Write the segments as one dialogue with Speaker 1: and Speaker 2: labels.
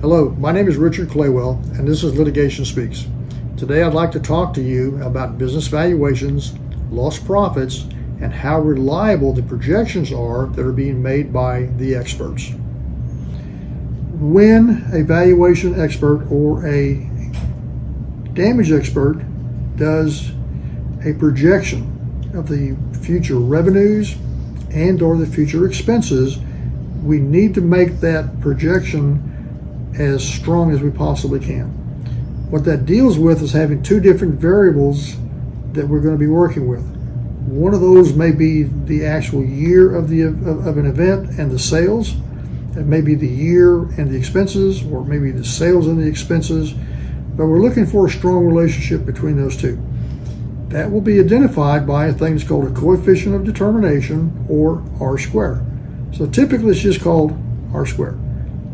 Speaker 1: Hello, my name is Richard Claywell, and this is Litigation Speaks. Today I'd like to talk to you about business valuations, lost profits, and how reliable the projections are that are being made by the experts. When a valuation expert or a damage expert does a projection of the future revenues and or the future expenses, we need to make that projection as strong as we possibly can. What that deals with is having two different variables that we're going to be working with. One of those may be the actual year of an event and the sales. It may be the year and the expenses, or maybe the sales and the expenses, but we're looking for a strong relationship between those two. That will be identified by a thing that's called a coefficient of determination, or R-square. So typically it's just called R-square.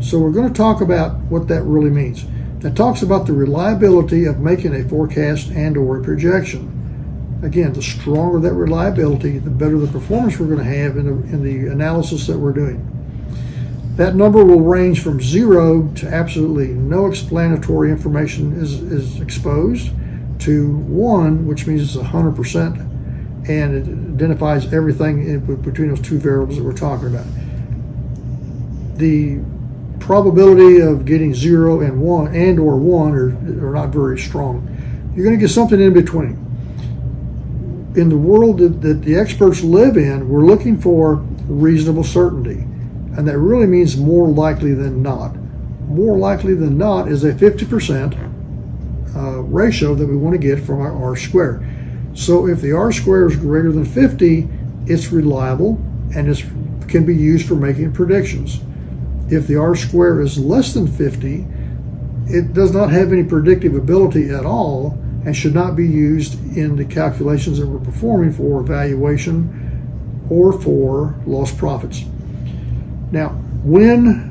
Speaker 1: So we're going to talk about what that really means. That talks about the reliability of making a forecast and or a projection. Again, the stronger that reliability, the better the performance we're going to have in the analysis that we're doing. That number will range from 0 to absolutely no explanatory information is exposed, to 1, which means it's 100%, and it identifies everything between those two variables that we're talking about. The probability of getting 0 and 1 and or 1 are not very strong. You're going to get something in between. In the world that the experts live in, we're looking for reasonable certainty, and that really means more likely than not. More likely than not is a 50% ratio that we want to get from our R-square. So if the R-square is greater than 50, it's reliable and it can be used for making predictions. If the R-square is less than 50, it does not have any predictive ability at all and should not be used in the calculations that we're performing for valuation or for lost profits. Now, when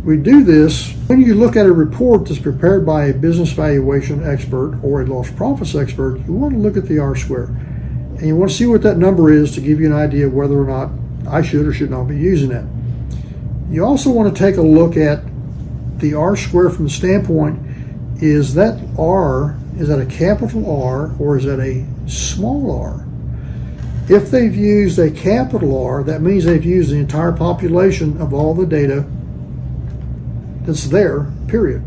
Speaker 1: we do this, when you look at a report that's prepared by a business valuation expert or a lost profits expert, you want to look at the R-square. And you want to see what that number is to give you an idea of whether or not I should or should not be using it. You also want to take a look at the R-square from the standpoint, is that R, is that a capital R or is that a small r? If they've used a capital R, that means they've used the entire population of all the data that's there, period.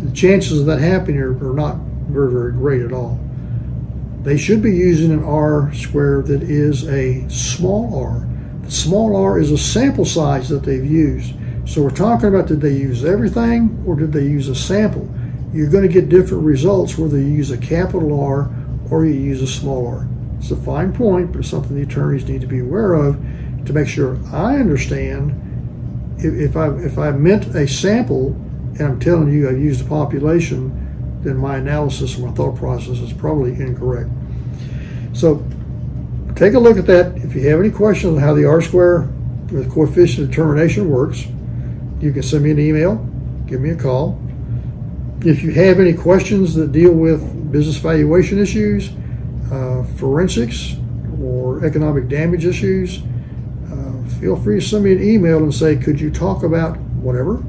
Speaker 1: The chances of that happening are not very, very great at all. They should be using an R-square that is a small r. The small r is a sample size that they've used. So we're talking about, did they use everything or did they use a sample? You're going to get different results whether you use a capital R or you use a small r. It's a fine point, but it's something the attorneys need to be aware of to make sure I understand. If I meant a sample and I'm telling you I used a population, then my analysis and my thought process is probably incorrect. So take a look at that. If you have any questions on how the R-square with coefficient of determination works, you can send me an email, give me a call. If you have any questions that deal with business valuation issues, forensics, or economic damage issues, feel free to send me an email and say, could you talk about whatever?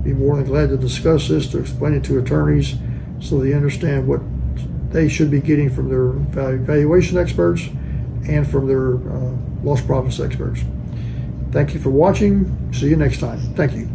Speaker 1: Be more than glad to discuss this, to explain it to attorneys so they understand what they should be getting from their valuation experts and from their lost profits experts. Thank you for watching. See you next time. Thank you.